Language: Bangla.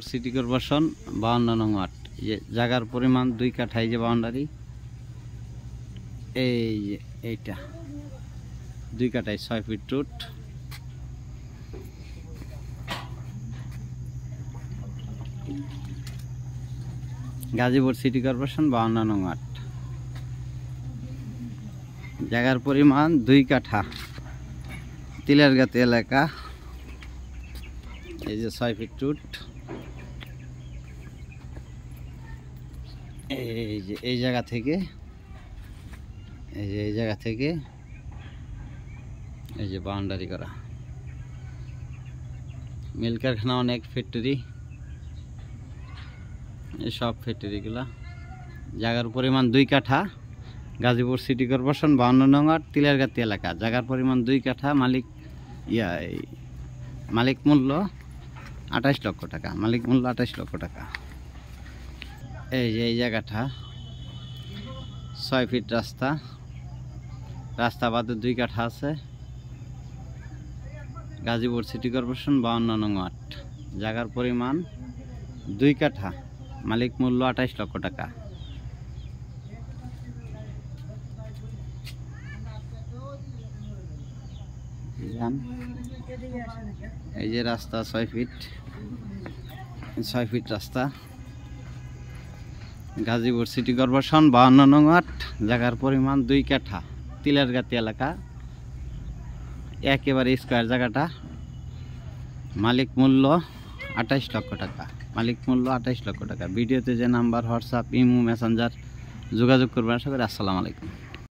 সিটি কর্পোরেশন 52 নং ওয়ার্ড। যে জায়গার পরিমাণ 2 কাঠা, এই যে বাউন্ডারি, এই যে এইটা 2 কাঠায় 6 feet route. Gazipur city corporation 52 নং ওয়ার্ড। জায়গার পরিমাণ 2 কাঠা, তিলারগাতি এলাকা। এই যে 6 ফিট রুট। এই যে এই জায়গা থেকে, এই জায়গা থেকে এই যে বাউন্ডারি করা। মিল কারখানা, অনেক ফ্যাক্টরি, এই সব ফ্যাক্টরিগুলা। জায়গার পরিমাণ 2 কাঠা, গাজীপুর সিটি কর্পোরেশন 52 নং ওয়ার্ড, তিলারগাতি এলাকা। জায়গার পরিমাণ 2 কাঠা, মালিক মূল্য 28 লক্ষ টাকা। মালিক মূল্য 28 লক্ষ টাকা। এই যে এই জায়গাটা 6 ফিট রাস্তা, রাস্তা বাদে 2 কাঠা আছে। গাজীপুর সিটি কর্পোরেশন 52 নং ওয়ার্ড। জায়গার পরিমাণ 2 কাঠা, মালিক মূল্য 28 লক্ষ টাকা। এই যে রাস্তা 6 ফিট রাস্তা। গাজীপুর সিটি কর্পোরেশন 52 নং ওয়ার্ড। জায়গার পরিমাণ 2 কাঠা, তিলারগাতি এলাকা, একেবারে স্কোয়ার জায়গাটা। মালিক মূল্য 28 লক্ষ টাকা। মালিক মূল্য 28 লক্ষ টাকা। ভিডিওতে যে নাম্বার, হোয়াটসঅ্যাপ, ইমো, মেসেঞ্জার যোগাযোগ করবেন। আশা করি। আসসালামু আলাইকুম।